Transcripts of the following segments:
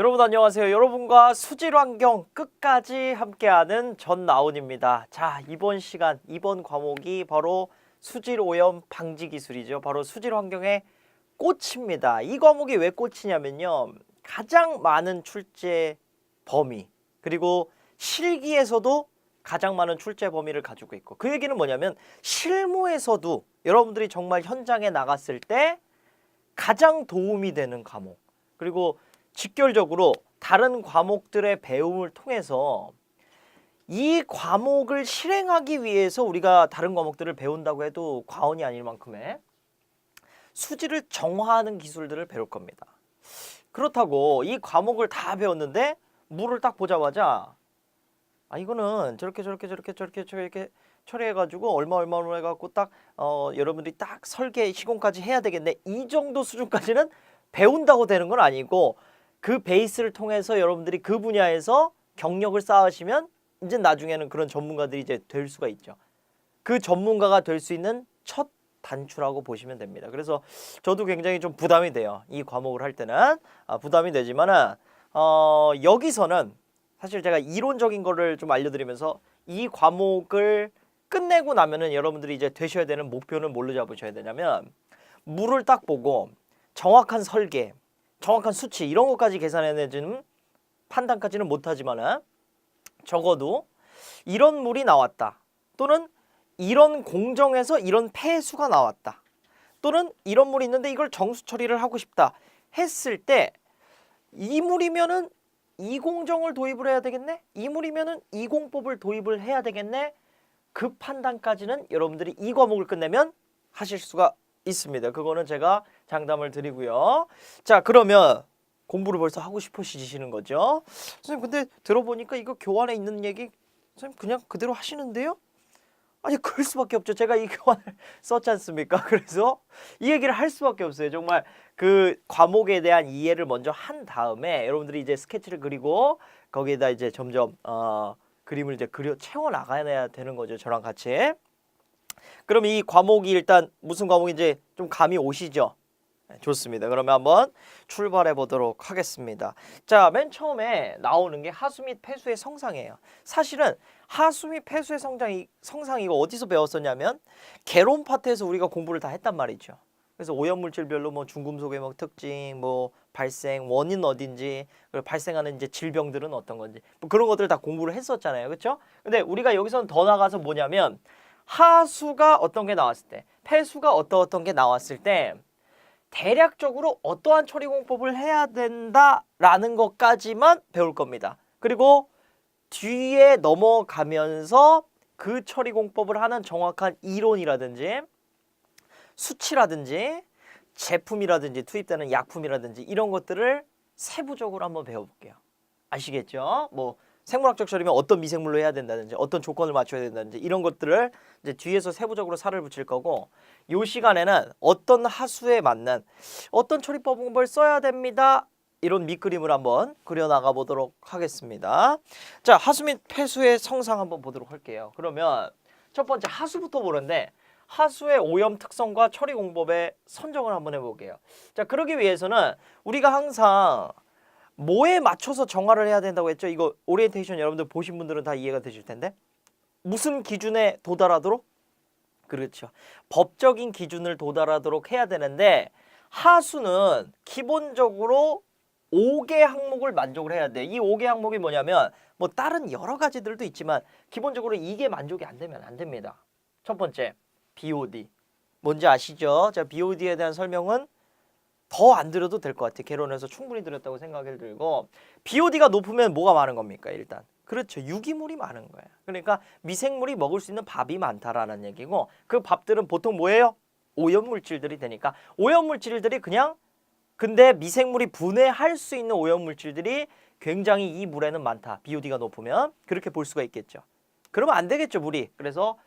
여러분 안녕하세요. 여러분과 수질 환경 끝까지 함께하는 전나온입니다. 자, 이번 시간, 이번 과목이 바로 수질 오염 방지 기술이죠. 바로 수질 환경의 꽃입니다. 이 과목이 왜 꽃이냐면요. 가장 많은 출제 범위, 그리고 실기에서도 가장 많은 출제 범위를 가지고 있고, 그 얘기는 뭐냐면 실무에서도 여러분들이 정말 현장에 나갔을 때 가장 도움이 되는 과목, 그리고 직결적으로 다른 과목들의 배움을 통해서 이 과목을 실행하기 위해서 우리가 다른 과목들을 배운다고 해도 과언이 아닐 만큼의 수질을 정화하는 기술들을 배울 겁니다. 그렇다고 이 과목을 다 배웠는데 물을 딱 보자마자 이거는 저렇게 처리해가지고 얼마 해갖고 딱 여러분들이 딱 설계 시공까지 해야 되겠네, 이 정도 수준까지는 배운다고 되는 건 아니고, 그 베이스를 통해서 여러분들이 그 분야에서 경력을 쌓으시면 이제 나중에는 그런 전문가들이 이제 될 수가 있죠. 그 전문가가 될 수 있는 첫 단추라고 보시면 됩니다. 그래서 저도 굉장히 좀 부담이 돼요. 이 과목을 할 때는 부담이 되지만은 여기서는 사실 제가 이론적인 거를 좀 알려드리면서 이 과목을 끝내고 나면은 여러분들이 이제 되셔야 되는 목표는 뭘로 잡으셔야 되냐면, 물을 딱 보고 정확한 설계, 정확한 수치 이런 것까지 계산해내지는 판단까지는 못하지만은 적어도 이런 물이 나왔다, 또는 이런 공정에서 이런 폐수가 나왔다, 또는 이런 물이 있는데 이걸 정수 처리를 하고 싶다 했을 때 이 물이면은 이 공정을 도입을 해야 되겠네, 이 물이면은 이 공법을 도입을 해야 되겠네, 그 판단까지는 여러분들이 이 과목을 끝내면 하실 수가 있습니다. 그거는 제가 장담을 드리고요. 자, 그러면 공부를 벌써 하고 싶으시는 거죠? 선생님, 근데 들어보니까 이거 교환에 있는 얘기 선생님 그냥 그대로 하시는데요? 아니, 그럴 수밖에 없죠. 제가 이 교환을 썼지 않습니까? 그래서 이 얘기를 할 수밖에 없어요. 정말 그 과목에 대한 이해를 먼저 한 다음에 여러분들이 이제 스케치를 그리고 거기에다 이제 점점 그림을 이제 그려 채워 나가야 되는 거죠. 저랑 같이. 그럼 이 과목이 일단 무슨 과목인지 좀 감이 오시죠? 네, 좋습니다. 그러면 한번 출발해 보도록 하겠습니다. 자, 맨 처음에 나오는 게 하수 및 폐수의 성상이에요. 사실은 하수 및 폐수의 성상 이거 어디서 배웠었냐면 개론 파트에서 우리가 공부를 다 했단 말이죠. 그래서 오염물질별로 뭐 중금속의 뭐 특징, 뭐 발생 원인 어딘지, 그리고 발생하는 이제 질병들은 어떤 건지, 뭐 그런 것들 다 공부를 했었잖아요. 그렇죠? 근데 우리가 여기서는 더 나가서 뭐냐면 하수가 어떤 게 나왔을 때, 폐수가 어떤 게 나왔을 때 대략적으로 어떠한 처리 공법을 해야 된다라는 것까지만 배울 겁니다. 그리고 뒤에 넘어가면서 그 처리 공법을 하는 정확한 이론이라든지 수치라든지 제품이라든지 투입되는 약품이라든지 이런 것들을 세부적으로 한번 배워볼게요. 아시겠죠? 뭐 생물학적 처리면 어떤 미생물로 해야 된다든지 어떤 조건을 맞춰야 된다든지 이런 것들을 이제 뒤에서 세부적으로 살을 붙일 거고, 이 시간에는 어떤 하수에 맞는 어떤 처리법을 써야 됩니다, 이런 밑그림을 한번 그려나가 보도록 하겠습니다. 자, 하수 및 폐수의 성상 한번 보도록 할게요. 그러면 첫 번째 하수부터 보는데, 하수의 오염 특성과 처리 공법의 선정을 한번 해볼게요. 자, 그러기 위해서는 우리가 항상 뭐에 맞춰서 정화를 해야 된다고 했죠? 이거 오리엔테이션 여러분들 보신 분들은 다 이해가 되실 텐데, 무슨 기준에 도달하도록? 그렇죠. 법적인 기준을 도달하도록 해야 되는데, 하수는 기본적으로 5개 항목을 만족을 해야 돼. 이 5개 항목이 뭐냐면 뭐 다른 여러 가지들도 있지만 기본적으로 이게 만족이 안 되면 안 됩니다. 첫 번째, BOD. 뭔지 아시죠? 자, BOD에 대한 설명은 더 안 드려도 될 것 같아요. 개론에서 충분히 드렸다고 생각이 들고, BOD가 높으면 뭐가 많은 겁니까? 일단 그렇죠, 유기물이 많은 거예요. 그러니까 미생물이 먹을 수 있는 밥이 많다라는 얘기고, 그 밥들은 보통 뭐예요? 오염물질들이 되니까 오염물질들이 그냥, 근데 미생물이 분해할 수 있는 오염물질들이 굉장히 이 물에는 많다. BOD가 높으면 그렇게 볼 수가 있겠죠. 그러면 안 되겠죠, 물이. 그래서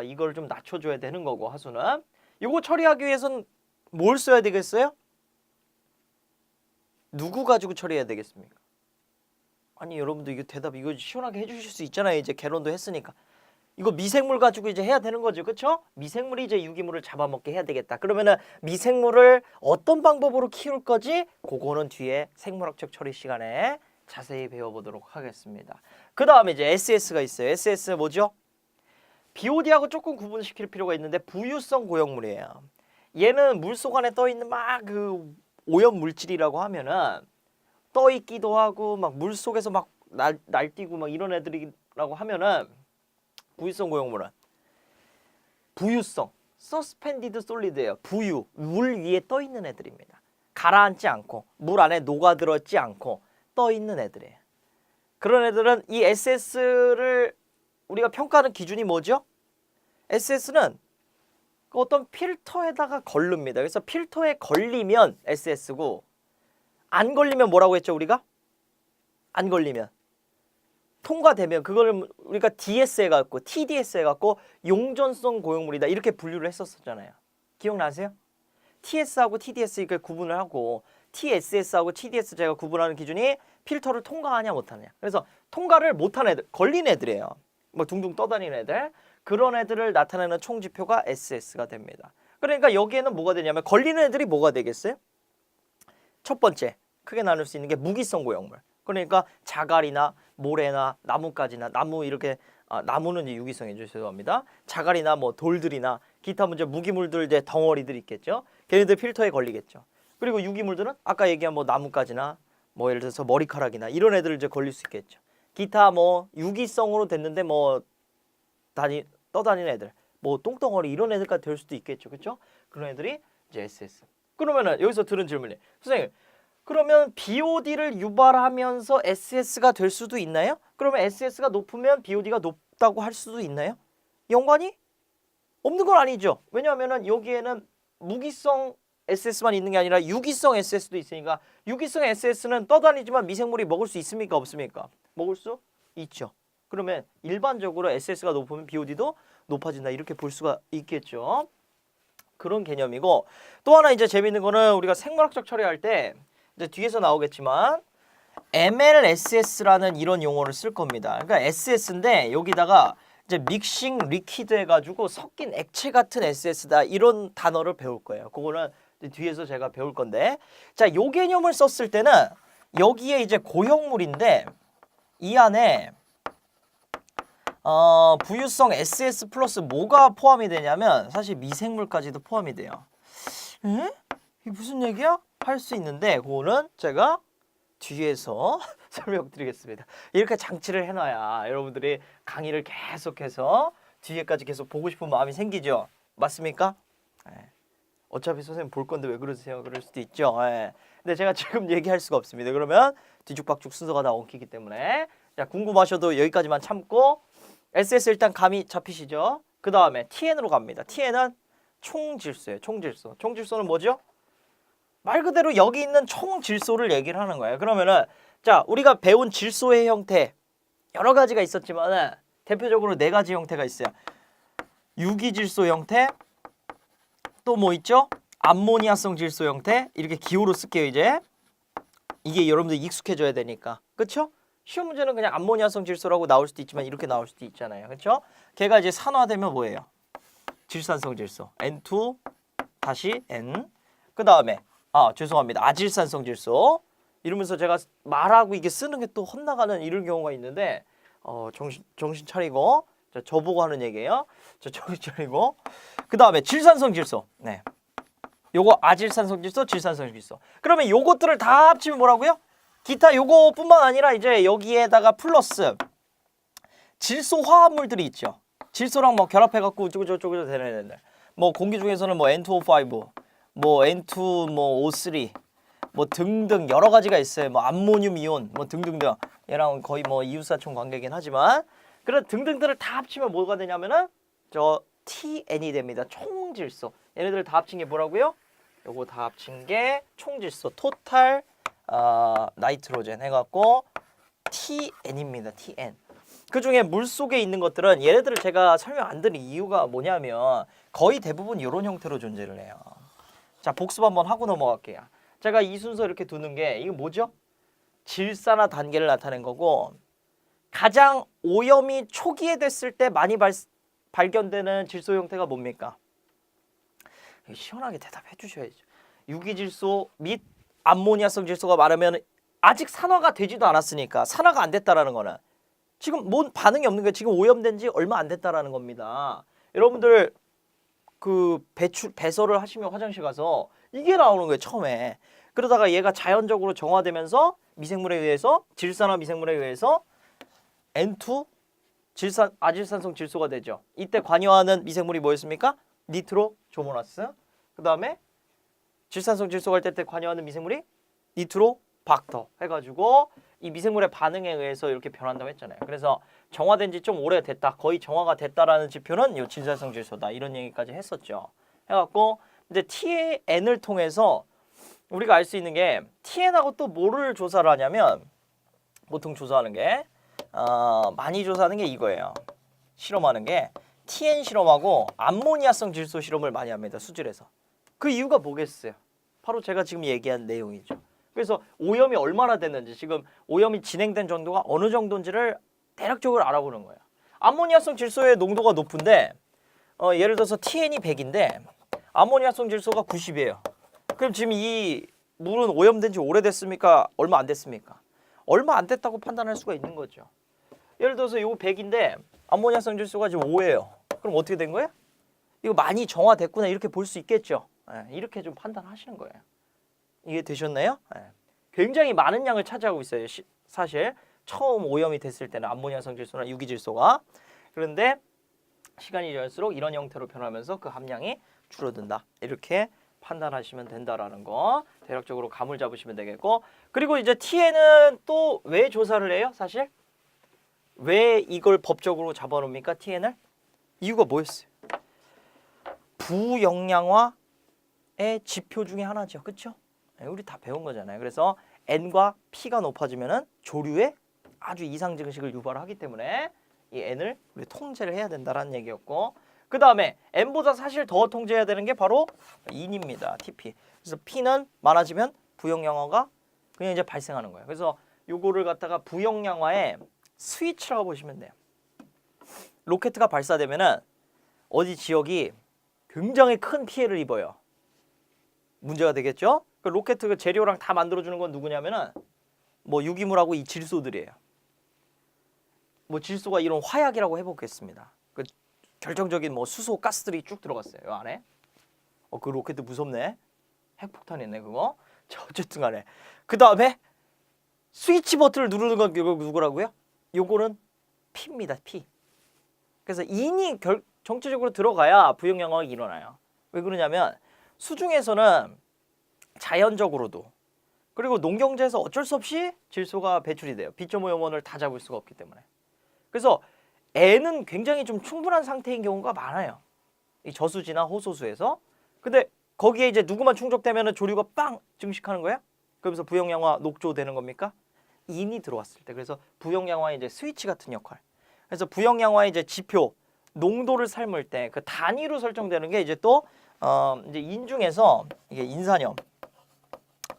이걸 좀 낮춰줘야 되는 거고, 하수는 이거 처리하기 위해서는 뭘 써야 되겠어요? 누구 가지고 처리해야 되겠습니까? 아니, 여러분들 이거 대답 이거 시원하게 해주실 수 있잖아요. 이제 개론도 했으니까. 이거 미생물 가지고 이제 해야 되는 거죠. 그렇죠? 미생물이 이제 유기물을 잡아먹게 해야 되겠다. 그러면은 미생물을 어떤 방법으로 키울 거지? 그거는 뒤에 생물학적 처리 시간에 자세히 배워보도록 하겠습니다. 그 다음에 이제 SS가 있어요. SS 뭐죠? BOD하고 조금 구분시킬 필요가 있는데 부유성 고형물이에요. 얘는 물속 안에 떠 있는 막 그 오염 물질이라고 하면은 떠 있기도 하고 막 물속에서 막 날뛰고 막 이런 애들이라고 하면은 부유성 고형물은 부유성 서스펜디드 솔리드예요. 부유 물 위에 떠 있는 애들입니다. 가라앉지 않고 물 안에 녹아들었지 않고 떠 있는 애들이에요. 그런 애들은 이 SS를 우리가 평가하는 기준이 뭐죠? SS는 어떤 필터에다가 걸릅니다. 그래서 필터에 걸리면 SS고 안 걸리면 뭐라고 했죠 우리가? 안 걸리면 통과되면 그걸 우리가 DS 해갖고 TDS 해갖고 용존성 고형물이다 이렇게 분류를 했었잖아요. 기억나세요? TS하고 TDS 이렇게 구분을 하고 TSS하고 TDS 제가 구분하는 기준이 필터를 통과하냐 못하냐. 그래서 통과를 못한 애들, 걸린 애들이에요. 뭐 둥둥 떠다니는 애들. 그런 애들을 나타내는 총지표가 SS가 됩니다. 그러니까 여기에는 뭐가 되냐면 걸리는 애들이 뭐가 되겠어요? 첫 번째 크게 나눌 수 있는 게 무기성 고형물. 그러니까 자갈이나 모래나 나무까지나 나무 이렇게 나무는 이제 유기성이죠. 죄송합니다. 자갈이나 뭐 돌들이나 기타 문제 무기물들 이제 덩어리들 있겠죠. 걔네들 필터에 걸리겠죠. 그리고 유기물들은 아까 얘기한 뭐 나무까지나 뭐 예를 들어서 머리카락이나 이런 애들 이제 걸릴 수 있겠죠. 기타 뭐 유기성으로 됐는데 뭐 떠다니는 애들, 뭐 똥덩어리 이런 애들까지 될 수도 있겠죠. 그렇죠? 그런 애들이 이제 SS. 그러면은 여기서 들은 질문이 선생님 그러면 BOD를 유발하면서 SS가 될 수도 있나요? 그러면 SS가 높으면 BOD가 높다고 할 수도 있나요? 연관이 없는 건 아니죠. 왜냐하면은 여기에는 무기성 SS만 있는 게 아니라 유기성 SS도 있으니까 유기성 SS는 떠다니지만 미생물이 먹을 수 있습니까? 없습니까? 먹을 수 있죠. 그러면 일반적으로 SS가 높으면 BOD도 높아진다 이렇게 볼 수가 있겠죠. 그런 개념이고 또 하나 이제 재밌는 거는 우리가 생물학적 처리할 때 이제 뒤에서 나오겠지만 MLSS라는 이런 용어를 쓸 겁니다. 그러니까 SS인데 여기다가 이제 믹싱 리퀴드 해가지고 섞인 액체 같은 SS다 이런 단어를 배울 거예요. 그거는 뒤에서 제가 배울 건데 자, 요 개념을 썼을 때는 여기에 이제 고형물인데 이 안에 부유성 SS 플러스 뭐가 포함이 되냐면 사실 미생물까지도 포함이 돼요. 에? 이게 무슨 얘기야? 할 수 있는데 그거는 제가 뒤에서 설명드리겠습니다. 이렇게 장치를 해놔야 여러분들이 강의를 계속해서 뒤에까지 계속 보고 싶은 마음이 생기죠. 맞습니까? 네. 어차피 선생님 볼 건데 왜 그러세요? 그럴 수도 있죠. 네. 근데 제가 지금 얘기할 수가 없습니다. 그러면 뒤죽박죽 순서가 다 엉키기 때문에 자, 궁금하셔도 여기까지만 참고 SS 일단 감이 잡히시죠? 그 다음에 TN으로 갑니다. TN은 총질소예요. 총질소. 총질소는 뭐죠? 말 그대로 여기 있는 총질소를 얘기를 하는 거예요. 그러면은 자, 우리가 배운 질소의 형태 여러 가지가 있었지만은 대표적으로 네 가지 형태가 있어요. 유기질소 형태, 또 뭐 있죠? 암모니아성 질소 형태. 이렇게 기호로 쓸게요, 이제. 이게 여러분들 익숙해져야 되니까. 그렇죠? 쉬운 문제는 그냥 암모니아성 질소라고 나올 수도 있지만 이렇게 나올 수도 있잖아요. 그렇죠? 걔가 이제 산화되면 뭐예요? 질산성 질소. N2 다시 N. 그다음에 죄송합니다. 아질산성 질소. 이러면서 제가 말하고 이게 쓰는 게 또 헛나가는 이런 경우가 있는데 정신 차리고 자, 저보고 하는 얘기예요. 자, 정신 차리고 그다음에 질산성 질소. 네. 요거 아질산성 질소, 질산성 질소. 그러면 요것들을 다 합치면 뭐라고요? 기타 요거뿐만 아니라 이제 여기에다가 플러스 질소 화합물들이 있죠. 질소랑 뭐 결합해갖고 우쭈쭈쭈쭈 되는 애들. 뭐 공기 중에서는 뭐 N2O5, 뭐 N2, 뭐 O3, 뭐 등등 여러 가지가 있어요. 뭐 암모늄 이온, 뭐 등등등. 얘랑 거의 뭐 이웃사촌 관계긴 하지만 그런 등등들을 다 합치면 뭐가 되냐면은 저 TN이 됩니다. 총질소. 얘네들 다 합친 게 뭐라고요? 요거 다 합친 게 총질소, 토탈 나이트로젠 해갖고 TN입니다. TN. 그 중에 물속에 있는 것들은 얘네들을 제가 설명 안 드린 이유가 뭐냐면 거의 대부분 이런 형태로 존재를 해요. 자, 복습 한번 하고 넘어갈게요. 제가 이 순서 이렇게 두는 게 이거 뭐죠? 질산화 단계를 나타낸 거고 가장 오염이 초기에 됐을 때 많이 발견되는 질소 형태가 뭡니까? 시원하게 대답해 주셔야죠. 유기질소 및 암모니아성 질소가 많으면 아직 산화가 되지도 않았으니까, 산화가 안 됐다라는 거는 지금 뭔 반응이 없는 게 지금 오염된 지 얼마 안 됐다라는 겁니다. 여러분들 그 배설을 하시면 화장실 가서 이게 나오는 거예요, 처음에. 그러다가 얘가 자연적으로 정화되면서 미생물에 의해서, 질산화 미생물에 의해서 N2 아질산성 질소가 되죠. 이때 관여하는 미생물이 뭐였습니까? 니트로조모나스. 그 다음에 질산성 질소가 될 때 관여하는 미생물이 니트로박터 해가지고 이 미생물의 반응에 의해서 이렇게 변한다고 했잖아요. 그래서 정화된 지 좀 오래됐다, 거의 정화가 됐다라는 지표는 이 질산성 질소다, 이런 얘기까지 했었죠. 해갖고 이제 TN을 통해서 우리가 알 수 있는 게, TN하고 또 뭐를 조사를 하냐면, 보통 조사하는 게 많이 조사하는 게 이거예요. 실험하는 게 TN 실험하고 암모니아성 질소 실험을 많이 합니다, 수질에서. 그 이유가 뭐겠어요? 바로 제가 지금 얘기한 내용이죠. 그래서 오염이 얼마나 됐는지, 지금 오염이 진행된 정도가 어느 정도인지를 대략적으로 알아보는 거예요. 암모니아성 질소의 농도가 높은데 예를 들어서 TN이 100인데 암모니아성 질소가 90이에요. 그럼 지금 이 물은 오염된 지 오래됐습니까? 얼마 안 됐습니까? 얼마 안 됐다고 판단할 수가 있는 거죠. 예를 들어서 이거 100인데 암모니아성 질소가 지금 5예요. 그럼 어떻게 된 거예요? 이거 많이 정화됐구나, 이렇게 볼 수 있겠죠. 이렇게 좀 판단하시는 거예요. 이해 되셨나요? 굉장히 많은 양을 차지하고 있어요. 사실 처음 오염이 됐을 때는 암모니아성 질소나 유기질소가. 그런데 시간이 지날수록 이런 형태로 변하면서 그 함량이 줄어든다, 이렇게 판단하시면 된다라는 거 대략적으로 감을 잡으시면 되겠고, 그리고 이제 TN은 또 왜 조사를 해요? 사실 왜 이걸 법적으로 잡아놓습니까? TN을? 이유가 뭐였어요? 부영양화의 지표 중에 하나죠, 그렇죠? 우리 다 배운 거잖아요. 그래서 N과 P가 높아지면은 조류에 아주 이상 증식을 유발하기 때문에 이 N을 우리 통제를 해야 된다라는 얘기였고, 그 다음에 N보다 사실 더 통제해야 되는 게 바로 인입니다, TP. 그래서 P는 많아지면 부영양화가 그냥 이제 발생하는 거예요. 그래서 요거를 갖다가 부영양화의 스위치라고 보시면 돼요. 로켓가 발사되면은 어디 지역이 굉장히 큰 피해를 입어요. 문제가 되겠죠? 그 로켓 그 재료랑 다 만들어주는 건 누구냐면은 뭐 유기물하고 이 질소들이에요. 뭐 질소가 이런 화약이라고 해보겠습니다. 그 결정적인 뭐 수소 가스들이 쭉 들어갔어요, 이 안에. 그 로켓 무섭네. 핵폭탄이네 그거. 자, 어쨌든 간에 그 다음에 스위치 버튼을 누르는 건 누구라고요? 요거는 P입니다, P. 그래서 인이 정체적으로 들어가야 부영양화가 일어나요. 왜 그러냐면 수중에서는 자연적으로도, 그리고 농경지에서 어쩔 수 없이 질소가 배출이 돼요. B.5염원을 다 잡을 수가 없기 때문에. 그래서 N은 굉장히 좀 충분한 상태인 경우가 많아요, 이 저수지나 호소수에서. 근데 거기에 이제 누구만 충족되면 조류가 빵 증식하는 거야? 그러면서 부영양화 녹조되는 겁니까? 인이 들어왔을 때. 그래서 부영양화의 이제 스위치 같은 역할. 그래서 부영양화의 이제 지표, 농도를 삶을 때 그 단위로 설정되는 게 이제 또 이제 인 중에서 이게 인산염,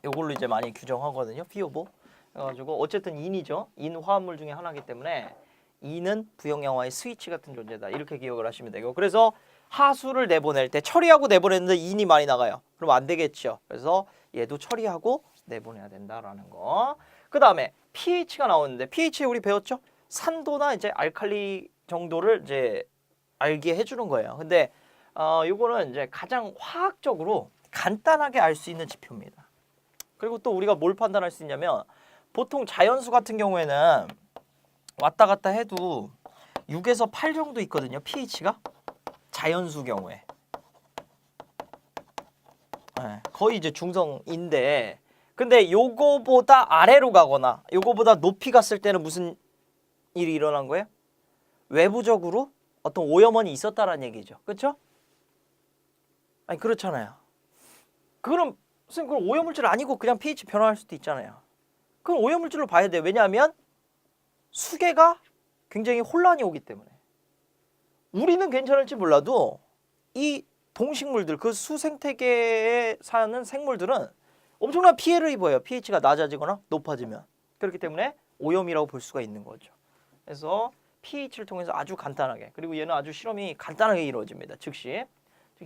이걸로 이제 많이 규정하거든요, PO5. 그래가지고 어쨌든 인이죠. 인 화합물 중에 하나이기 때문에 인은 부영양화의 스위치 같은 존재다, 이렇게 기억을 하시면 되고, 그래서 하수를 내보낼 때 처리하고 내보냈는데 인이 많이 나가요. 그럼 안 되겠죠. 그래서 얘도 처리하고 내보내야 된다라는 거. 그 다음에 pH가 나오는데, pH 우리 배웠죠? 산도나 이제 알칼리 정도를 이제 알게 해주는 거예요. 근데 요거는 이제 가장 화학적으로 간단하게 알 수 있는 지표입니다. 그리고 또 우리가 뭘 판단할 수 있냐면, 보통 자연수 같은 경우에는 왔다 갔다 해도 6에서 8 정도 있거든요, pH가. 자연수 경우에. 거의 이제 중성인데, 근데 요거보다 아래로 가거나 요거보다 높이 갔을 때는 무슨 일이 일어난 거예요? 외부적으로 어떤 오염원이 있었다라는 얘기죠. 그렇죠? 아니 그렇잖아요. 그럼 선생님, 그럼 오염물질 아니고 그냥 pH 변화할 수도 있잖아요. 그럼 오염물질로 봐야 돼요. 왜냐하면 수계가 굉장히 혼란이 오기 때문에. 우리는 괜찮을지 몰라도 이 동식물들, 그 수생태계에 사는 생물들은 엄청난 피해를 입어요, pH가 낮아지거나 높아지면. 그렇기 때문에 오염이라고 볼 수가 있는 거죠. 그래서 pH를 통해서 아주 간단하게, 그리고 얘는 아주 실험이 간단하게 이루어집니다. 즉시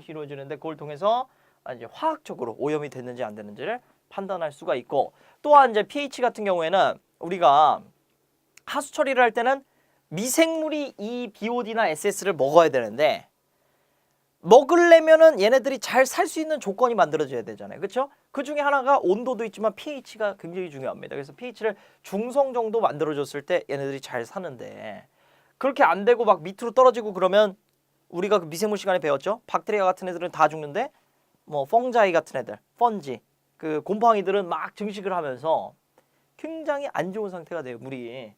이루어지는데 그걸 통해서 이제 화학적으로 오염이 됐는지 안 됐는지를 판단할 수가 있고, 또한 이제 pH 같은 경우에는 우리가 하수 처리를 할 때는 미생물이 이 BOD나 SS를 먹어야 되는데, 먹으려면은 얘네들이 잘 살 수 있는 조건이 만들어져야 되잖아요. 그렇죠? 그 중에 하나가 온도도 있지만 pH가 굉장히 중요합니다. 그래서 pH를 중성 정도 만들어줬을 때 얘네들이 잘 사는데, 그렇게 안 되고 막 밑으로 떨어지고 그러면 우리가 그 미생물 시간에 배웠죠? 박테리아 같은 애들은 다 죽는데 뭐 펑자이 같은 애들, 펀지, 그 곰팡이들은 막 증식을 하면서 굉장히 안 좋은 상태가 돼요, 물이.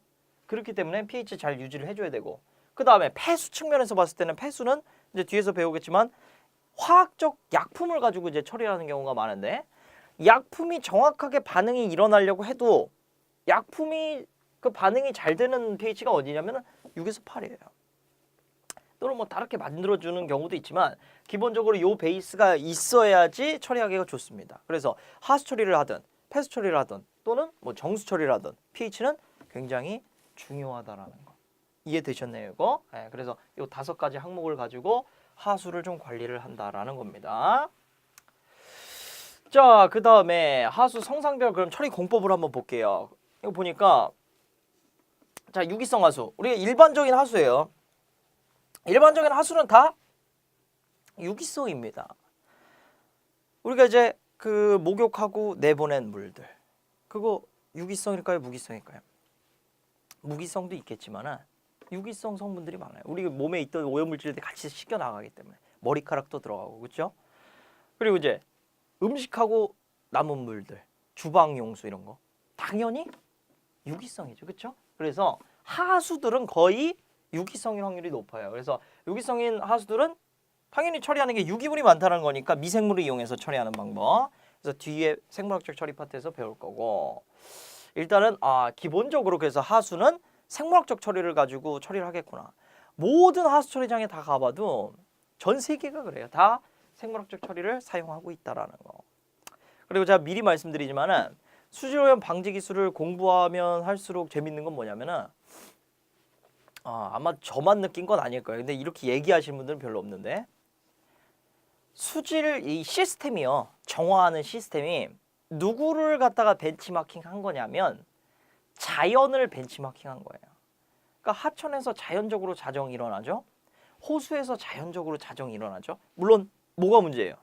그렇기 때문에 pH 잘 유지를 해줘야 되고, 그 다음에 폐수 측면에서 봤을 때는 폐수는 이제 뒤에서 배우겠지만 화학적 약품을 가지고 이제 처리하는 경우가 많은데, 약품이 정확하게 반응이 일어나려고 해도 약품이 그 반응이 잘 되는 pH가 어디냐면 6에서 8이에요. 또는 뭐 다르게 만들어주는 경우도 있지만 기본적으로 요 베이스가 있어야지 처리하기가 좋습니다. 그래서 하수 처리를 하든 폐수 처리를 하든 또는 뭐 정수 처리를 하든 pH는 굉장히 중요하다라는 거. 이해되셨네요, 이거? 네, 그래서 요 5가지 항목을 가지고 하수를 좀 관리를 한다라는 겁니다. 자, 그 다음에 하수 성상별 그럼 처리 공법을 한번 볼게요. 이거 보니까 자, 유기성 하수. 우리가 일반적인 하수예요. 일반적인 하수는 다 유기성입니다. 우리가 이제 그 목욕하고 내보낸 물들, 그거 유기성일까요, 무기성일까요? 무기성도 있겠지만은 유기성 성분들이 많아요. 우리 몸에 있던 오염물질들이 같이 씻겨 나가기 때문에 머리카락도 들어가고, 그렇죠? 그리고 이제 음식하고 남은 물들, 주방 용수 이런 거 당연히 유기성이죠, 그렇죠? 그래서 하수들은 거의 유기성인 확률이 높아요. 그래서 유기성인 하수들은 당연히 처리하는 게 유기물이 많다는 거니까 미생물을 이용해서 처리하는 방법. 그래서 뒤에 생물학적 처리 파트에서 배울 거고, 일단은 기본적으로 그래서 하수는 생물학적 처리를 가지고 처리를 하겠구나. 모든 하수 처리장에 다 가봐도 전 세계가 그래요. 다 생물학적 처리를 사용하고 있다라는 거. 그리고 제가 미리 말씀드리지만은 수질오염 방지 기술을 공부하면 할수록 재밌는 건 뭐냐면은 아마 저만 느낀 건 아닐 거예요. 근데 이렇게 얘기하시는 분들은 별로 없는데, 수질 이 시스템이요, 정화하는 시스템이 누구를 갖다가 벤치마킹 한 거냐면 자연을 벤치마킹 한 거예요. 그러니까 하천에서 자연적으로 자정이 일어나죠. 호수에서 자연적으로 자정이 일어나죠. 물론 뭐가 문제예요?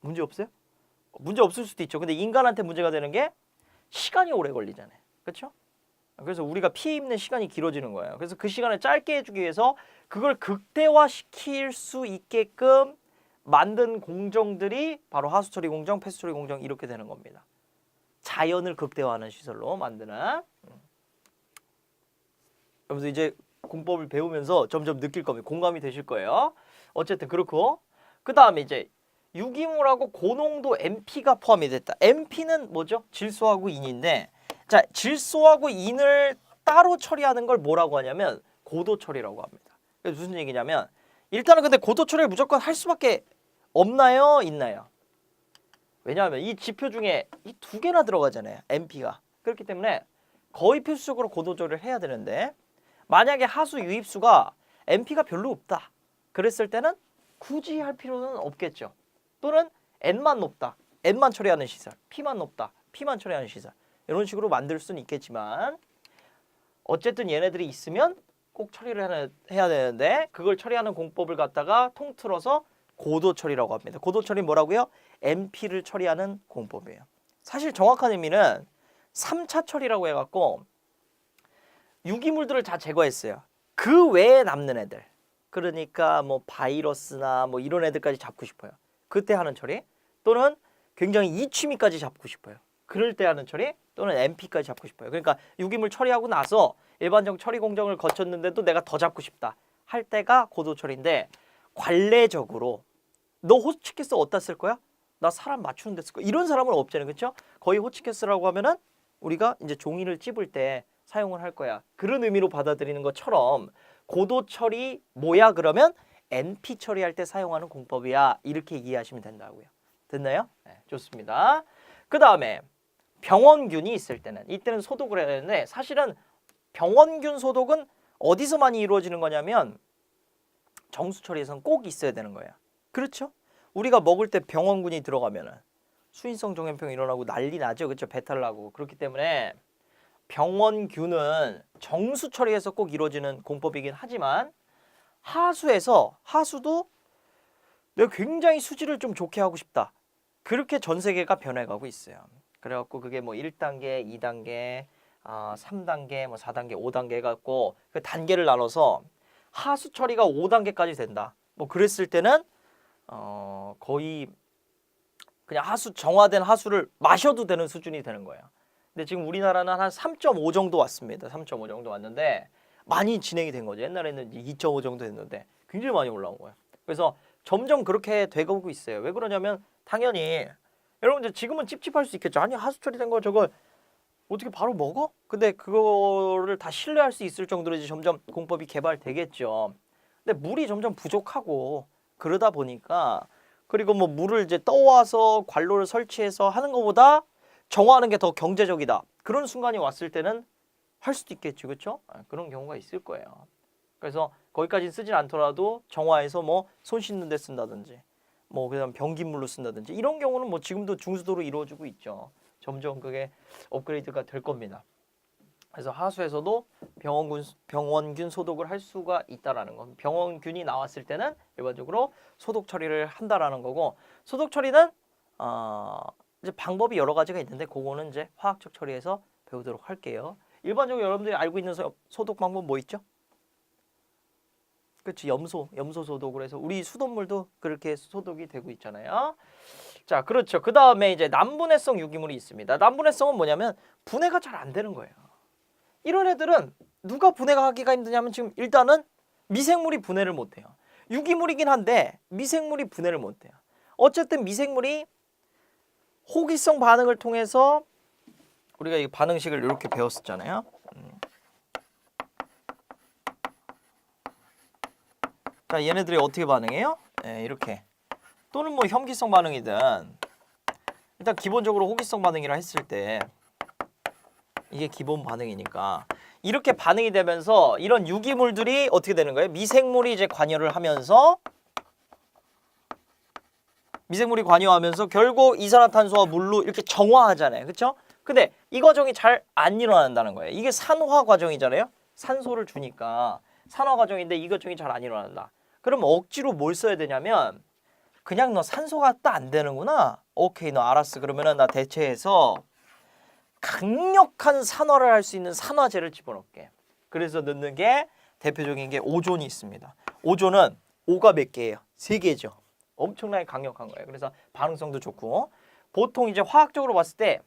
문제 없어요? 문제 없을 수도 있죠. 근데 인간한테 문제가 되는 게 시간이 오래 걸리잖아요. 그렇죠? 그래서 우리가 피 입는 시간이 길어지는 거예요. 그래서 그 시간을 짧게 해주기 위해서 그걸 극대화시킬 수 있게끔 만든 공정들이 바로 하수처리 공정, 폐수처리 공정 이렇게 되는 겁니다. 자연을 극대화하는 시설로 만드는. 그래서 이제 공법을 배우면서 점점 느낄 겁니다. 공감이 되실 거예요. 어쨌든 그렇고, 그 다음에 이제 유기물하고 고농도 MP가 포함이 됐다. MP는 뭐죠? 질소하고 인인데, 자, 질소하고 인을 따로 처리하는 걸 뭐라고 하냐면 고도 처리라고 합니다. 그래서 무슨 얘기냐면, 일단은 근데 고도 처리를 무조건 할 수밖에 없나요? 있나요? 왜냐하면 이 지표 중에 이 2개나 들어가잖아요, MP가. 그렇기 때문에 거의 필수적으로 고도 처리를 해야 되는데, 만약에 하수 유입수가 MP가 별로 없다 그랬을 때는 굳이 할 필요는 없겠죠. 또는 N만 높다, N만 처리하는 시설, P만 높다, P만 처리하는 시설, 이런 식으로 만들 수는 있겠지만, 어쨌든 얘네들이 있으면 꼭 처리를 해야 되는데, 그걸 처리하는 공법을 갖다가 통틀어서 고도 처리라고 합니다. 고도 처리 뭐라고요? MP를 처리하는 공법이에요. 사실 정확한 의미는 3차 처리라고 해갖고 유기물들을 다 제거했어요. 그 외에 남는 애들, 그러니까 뭐 바이러스나 뭐 이런 애들까지 잡고 싶어요. 그때 하는 처리, 또는 굉장히 이취미까지 잡고 싶어요. 그럴 때 하는 처리, 또는 MP까지 잡고 싶어요. 그러니까 유기물 처리하고 나서 일반적 처리 공정을 거쳤는데도 내가 더 잡고 싶다 할 때가 고도 처리인데, 관례적으로 너 호치키스 어디다 쓸 거야? 나 사람 맞추는 데 쓸 거야. 이런 사람은 없잖아요, 그렇죠? 거의 호치키스라고 하면은 우리가 이제 종이를 찝을 때 사용을 할 거야, 그런 의미로 받아들이는 것처럼 고도 처리 뭐야 그러면 NP 처리할 때 사용하는 공법이야, 이렇게 이해하시면 된다고요. 됐나요? 네, 좋습니다. 그 다음에 병원균이 있을 때는, 이때는 소독을 해야 되는데, 사실은 병원균 소독은 어디서 많이 이루어지는 거냐면 정수 처리에서는 꼭 있어야 되는 거야. 그렇죠? 우리가 먹을 때 병원균이 들어가면은 수인성 정염병 일어나고 난리 나죠. 그렇죠? 배탈 나고. 그렇기 때문에 병원균은 정수 처리에서 꼭 이루어지는 공법이긴 하지만 하수도 내가 굉장히 수질을 좀 좋게 하고 싶다. 그렇게 전 세계가 변해가고 있어요. 그래갖고 그게 뭐 1단계, 2단계, 3단계, 뭐 4단계, 5단계 해갖고 그 단계를 나눠서 하수 처리가 5단계까지 된다. 뭐 그랬을 때는 거의 그냥 정화된 하수를 마셔도 되는 수준이 되는 거예요. 근데 지금 우리나라는 한 3.5 정도 왔습니다. 3.5 정도 왔는데 많이 진행이 된 거죠. 옛날에는 2.5 정도 됐는데 굉장히 많이 올라온 거예요. 그래서 점점 그렇게 되고 있어요. 왜 그러냐면 당연히 여러분들 지금은 찝찝할 수 있겠죠. 아니 하수 처리된 거 저걸 어떻게 바로 먹어? 근데 그거를 다 신뢰할 수 있을 정도로 이제 점점 공법이 개발되겠죠. 근데 물이 점점 부족하고 그러다 보니까 그리고 뭐 물을 이제 떠와서 관로를 설치해서 하는 것보다 정화하는 게 더 경제적이다. 그런 순간이 왔을 때는 할 수도 있겠죠. 그렇죠? 그런 경우가 있을 거예요. 그래서 거기까지 쓰진 않더라도 정화해서 뭐 손 씻는 데 쓴다든지 뭐 그다음 변기물로 쓴다든지 이런 경우는 뭐 지금도 중수도로 이루어지고 있죠. 점점 그게 업그레이드가 될 겁니다. 그래서 하수에서도 병원균 소독을 할 수가 있다라는 거. 병원균이 나왔을 때는 일반적으로 소독 처리를 한다라는 거고 소독 처리는 이제 방법이 여러 가지가 있는데 그거는 이제 화학적 처리에서 배우도록 할게요. 일반적으로 여러분들이 알고 있는 소독 방법 뭐 있죠? 그렇지, 염소 소독을 해서 우리 수돗물도 그렇게 소독이 되고 있잖아요. 자, 그렇죠. 그 다음에 이제 난분해성 유기물이 있습니다. 난분해성은 뭐냐면 분해가 잘 안 되는 거예요. 이런 애들은 누가 분해가 하기가 힘드냐면 지금 일단은 미생물이 분해를 못해요. 유기물이긴 한데 미생물이 분해를 못해요. 어쨌든 미생물이 호기성 반응을 통해서 우리가 이 반응식을 이렇게 배웠었잖아요. 자, 얘네들이 어떻게 반응해요? 네, 이렇게. 또는 뭐 혐기성 반응이든 일단 기본적으로 호기성 반응이라 했을 때 이게 기본 반응이니까 이렇게 반응이 되면서 이런 유기물들이 어떻게 되는 거예요? 미생물이 이제 관여를 하면서 결국 이산화탄소와 물로 이렇게 정화하잖아요. 그렇죠? 근데 이 과정이 잘 안 일어난다는 거예요. 이게 산화 과정이잖아요. 산소를 주니까 산화 과정인데 이 과정이 잘 안 일어난다. 그럼 억지로 뭘 써야 되냐면 그냥 너 산소가 또 안 되는구나. 오케이, 너 알았어. 그러면은 나 대체해서 강력한 산화를 할 수 있는 산화제를 집어넣게. 그래서 넣는 게 대표적인 게 오존이 있습니다. 오존은 오가 몇 개예요? 3개죠. 엄청나게 강력한 거예요. 그래서 반응성도 좋고 보통 이제 화학적으로 봤을 때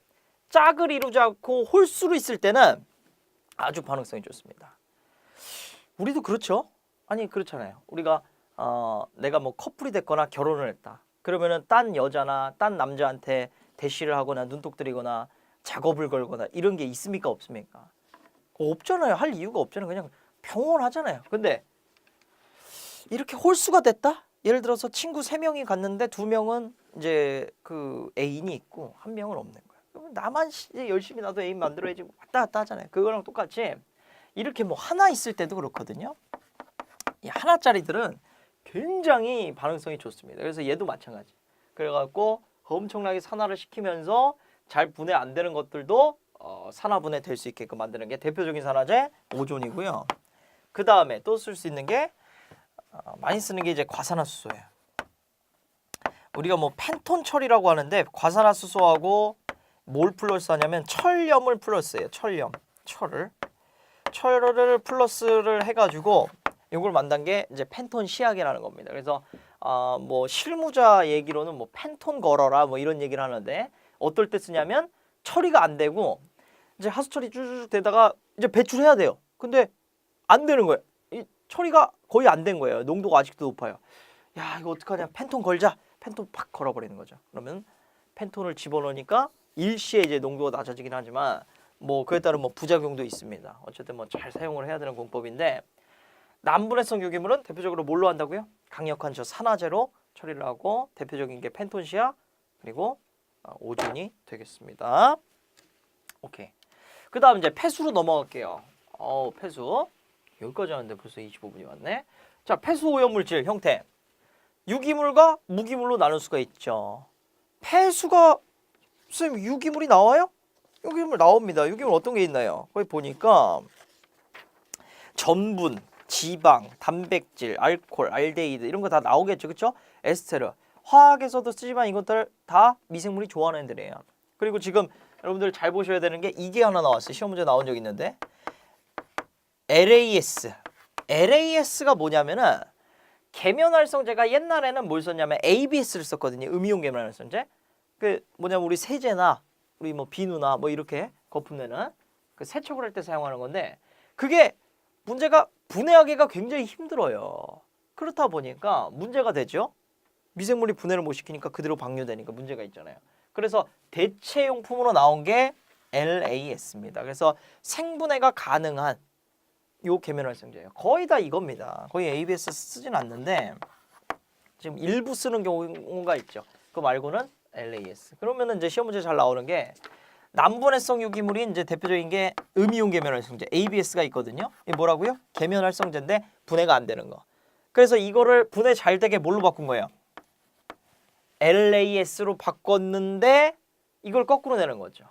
짝을 이루지 않고 홀수로 있을 때는 아주 반응성이 좋습니다. 우리도 그렇죠? 아니 그렇잖아요. 우리가 내가 뭐 커플이 됐거나 결혼을 했다. 그러면은 딴 여자나 딴 남자한테 대시를 하거나 눈독 들이거나 작업을 걸거나 이런 게 있습니까 없습니까? 없잖아요. 할 이유가 없잖아요. 그냥 평온하잖아요. 근데 이렇게 홀수가 됐다? 예를 들어서 친구 3명이 갔는데 2명은 이제 그 애인이 있고 1명은 없는 거야. 그러면 나만 이제 열심히 나도 애인 만들어야지 왔다 갔다 하잖아요. 그거랑 똑같이 이렇게 뭐 하나 있을 때도 그렇거든요. 이 하나짜리들은 굉장히 반응성이 좋습니다. 그래서 얘도 마찬가지. 그래갖고 엄청나게 산화를 시키면서 잘 분해 안 되는 것들도 산화 분해 될 수 있게끔 만드는 게 대표적인 산화제 오존이고요. 그 다음에 또 쓸 수 있는 게 많이 쓰는 게 이제 과산화수소예요. 우리가 뭐 펜톤 처리라고 하는데 과산화수소하고 뭘 플러스 하냐면 철염을 플러스해요. 철을 플러스를 해가지고 이걸 만든 게 이제 펜톤 시약이라는 겁니다. 그래서 뭐 실무자 얘기로는 뭐 펜톤 걸어라 뭐 이런 얘기를 하는데 어떨 때 쓰냐면 처리가 안 되고 이제 하수 처리 쭈쭈쭈 되다가 이제 배출해야 돼요. 근데 안 되는 거예요. 이 처리가 거의 안 된 거예요. 농도가 아직도 높아요. 야, 이거 어떡하냐? 펜톤 걸자. 펜톤 팍 걸어버리는 거죠. 그러면 펜톤을 집어넣으니까 일시에 이제 농도가 낮아지긴 하지만 뭐 그에 따른 뭐 부작용도 있습니다. 어쨌든 뭐 잘 사용을 해야 되는 공법인데 난분해성 유기물은 대표적으로 뭘로 한다고요? 강력한 저 산화제로 처리를 하고 대표적인 게 펜톤시아 그리고 오존이 되겠습니다. 오케이. 그 다음 이제 폐수로 넘어갈게요. 폐수. 여기까지 하는데 벌써 25분이 왔네. 자, 폐수 오염물질 형태. 유기물과 무기물로 나눌 수가 있죠. 폐수가 선생님 유기물이 나와요? 유기물 나옵니다. 유기물 어떤 게 있나요? 거기 보니까 전분, 지방, 단백질, 알코올, 알데히드 이런 거 다 나오겠죠. 그렇죠? 에스테르. 화학에서도 쓰지만 이것들 다 미생물이 좋아하는 애들이에요. 그리고 지금 여러분들 잘 보셔야 되는 게 이게 하나 나왔어요. 시험 문제 나온 적 있는데 LAS. LAS가 뭐냐면은 계면활성제가 옛날에는 뭘 썼냐면 ABS를 썼거든요. 음이온 계면활성제. 그 뭐냐면 우리 세제나 우리 뭐 비누나 뭐 이렇게 거품 내는 그 세척을 할 때 사용하는 건데 그게 문제가 분해하기가 굉장히 힘들어요. 그렇다 보니까 문제가 되죠. 미생물이 분해를 못 시키니까 그대로 방류되니까 문제가 있잖아요. 그래서 대체용품으로 나온 게 LAS입니다. 그래서 생분해가 가능한 요 계면활성제예요. 거의 다 이겁니다. 거의 ABS 쓰진 않는데 지금 일부 쓰는 경우가 있죠. 그거 말고는 LAS. 그러면은 이제 시험 문제 잘 나오는 게 남분해성 유기물이 이제 대표적인 게 음이온 계면활성제 ABS가 있거든요. 이게 뭐라고요? 계면활성제인데 분해가 안 되는 거. 그래서 이거를 분해 잘 되게 뭘로 바꾼 거예요? LAS로 바꿨는데 이걸 거꾸로 내는 거죠.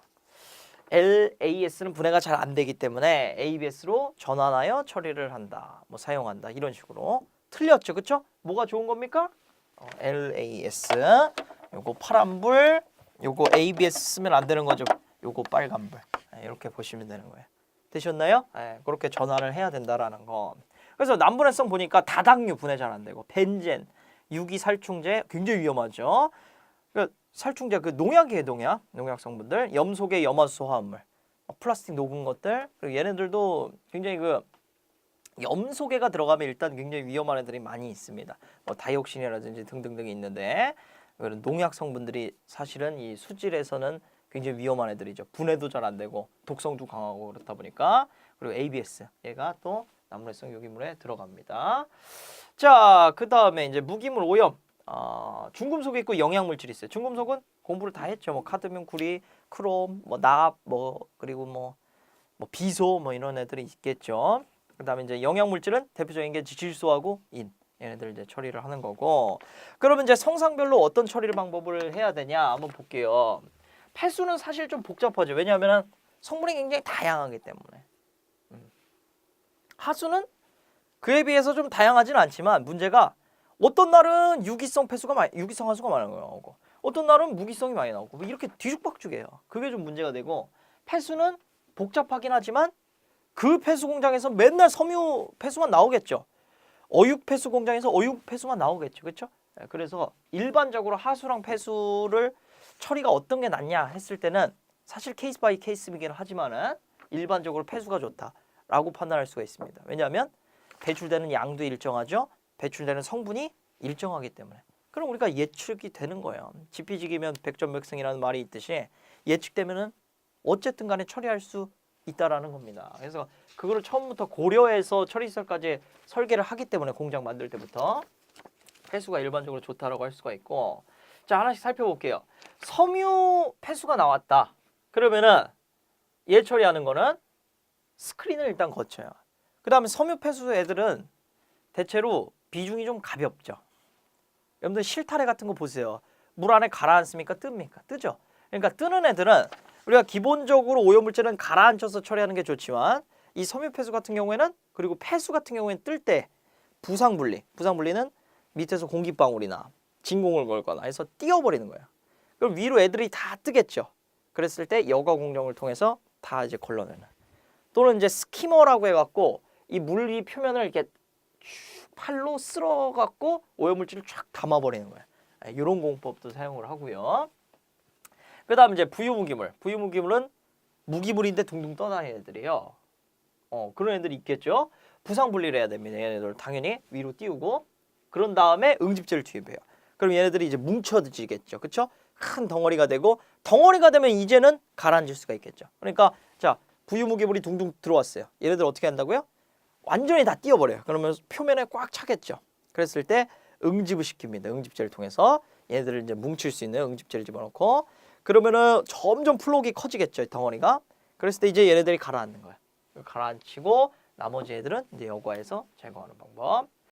LAS는 분해가 잘 안 되기 때문에 ABS로 전환하여 처리를 한다. 뭐 사용한다. 이런 식으로. 틀렸죠. 그렇죠? 뭐가 좋은 겁니까? LAS. 요거 파란불. 요거 ABS 쓰면 안 되는 거죠. 요거 빨간불. 이렇게 보시면 되는 거예요. 되셨나요? 그렇게 전환을 해야 된다라는 거. 그래서 남분해성 보니까 다당류 분해 잘 안 되고 벤젠, 유기살충제 굉장히 위험하죠. 그러니까 살충제 그 농약이에요. 농약 성분들, 염소계 염화수 화합물, 플라스틱 녹은 것들. 그리고 얘네들도 굉장히 그 염소계가 들어가면 일단 굉장히 위험한 애들이 많이 있습니다. 뭐 다이옥신이라든지 등등등이 있는데 그런 농약 성분들이 사실은 이 수질에서는 굉장히 위험한 애들이죠. 분해도 잘 안 되고 독성도 강하고 그렇다 보니까. 그리고 ABS 얘가 또 남분해성 유기물에 들어갑니다. 자, 그 다음에 이제 무기물 오염. 중금속이 있고 영양물질이 있어요. 중금속은 공부를 다 했죠. 뭐 카드뮴, 구리, 크롬, 뭐 납, 뭐 그리고 뭐 비소 뭐 이런 애들이 있겠죠. 그 다음에 이제 영양물질은 대표적인 게 질소하고 인. 얘네들 이제 처리를 하는 거고. 그러면 이제 성상별로 어떤 처리 방법을 해야 되냐 한번 볼게요. 폐수는 사실 좀 복잡하죠. 왜냐하면 성분이 굉장히 다양하기 때문에. 하수는 그에 비해서 좀 다양하진 않지만 문제가 어떤 날은 유기성 하수가 많이 나오고 어떤 날은 무기성이 많이 나오고 뭐 이렇게 뒤죽박죽이에요. 그게 좀 문제가 되고 폐수는 복잡하긴 하지만 그 폐수 공장에서 맨날 섬유 폐수만 나오겠죠. 어육 폐수 공장에서 어육 폐수만 나오겠죠. 그렇죠? 그래서 일반적으로 하수랑 폐수를 처리가 어떤 게 낫냐 했을 때는 사실 케이스 바이 케이스이긴 하지만은 일반적으로 폐수가 좋다라고 판단할 수가 있습니다. 왜냐하면 배출되는 양도 일정하죠. 배출되는 성분이 일정하기 때문에. 그럼 우리가 예측이 되는 거예요. 지피지기면 백전백승이라는 말이 있듯이 예측되면은 어쨌든 간에 처리할 수 있다라는 겁니다. 그래서 그거를 처음부터 고려해서 처리시설까지 설계를 하기 때문에 공장 만들 때부터 폐수가 일반적으로 좋다라고 할 수가 있고. 자, 하나씩 살펴볼게요. 섬유 폐수가 나왔다. 그러면은 얘 처리하는 거는 스크린을 일단 거쳐요. 그 다음에 섬유 폐수 애들은 대체로 비중이 좀 가볍죠. 여러분들 실타래 같은 거 보세요. 물 안에 가라앉습니까? 뜹니까? 뜨죠. 그러니까 뜨는 애들은 우리가 기본적으로 오염물질은 가라앉혀서 처리하는 게 좋지만 이 섬유 폐수 같은 경우에는 그리고 폐수 같은 경우에는 뜰 때 부상분리는 밑에서 공기방울이나 진공을 걸거나 해서 띄워버리는 거예요. 그럼 위로 애들이 다 뜨겠죠. 그랬을 때 여과 공정을 통해서 다 이제 걸러내는. 또는 이제 스키머라고 해갖고 이 물이 표면을 이렇게 팔로 쓸어갖고 오염물질을 쫙 담아버리는 거예요. 이런 공법도 사용을 하고요. 그 다음 이제 부유무기물. 부유무기물은 무기물인데 둥둥 떠다니는 애들이에요. 그런 애들이 있겠죠. 부상분리를 해야 됩니다. 얘네들 당연히 위로 띄우고 그런 다음에 응집제를 투입해요. 그럼 얘네들이 이제 뭉쳐지겠죠. 그렇죠? 큰 덩어리가 되고 덩어리가 되면 이제는 가라앉을 수가 있겠죠. 그러니까 자 부유무기물이 둥둥 들어왔어요. 얘네들 어떻게 한다고요? 완전히 다 띄워버려요. 그러면 표면에 꽉 차겠죠. 그랬을 때 응집을 시킵니다. 응집제를 통해서 얘네들을 이제 뭉칠 수 있는 응집제를 집어넣고 그러면은 점점 플록이 커지겠죠. 덩어리가. 그랬을 때 이제 얘네들이 가라앉는 거예요. 가라앉히고 나머지 애들은 이제 여과에서 제거하는 방법.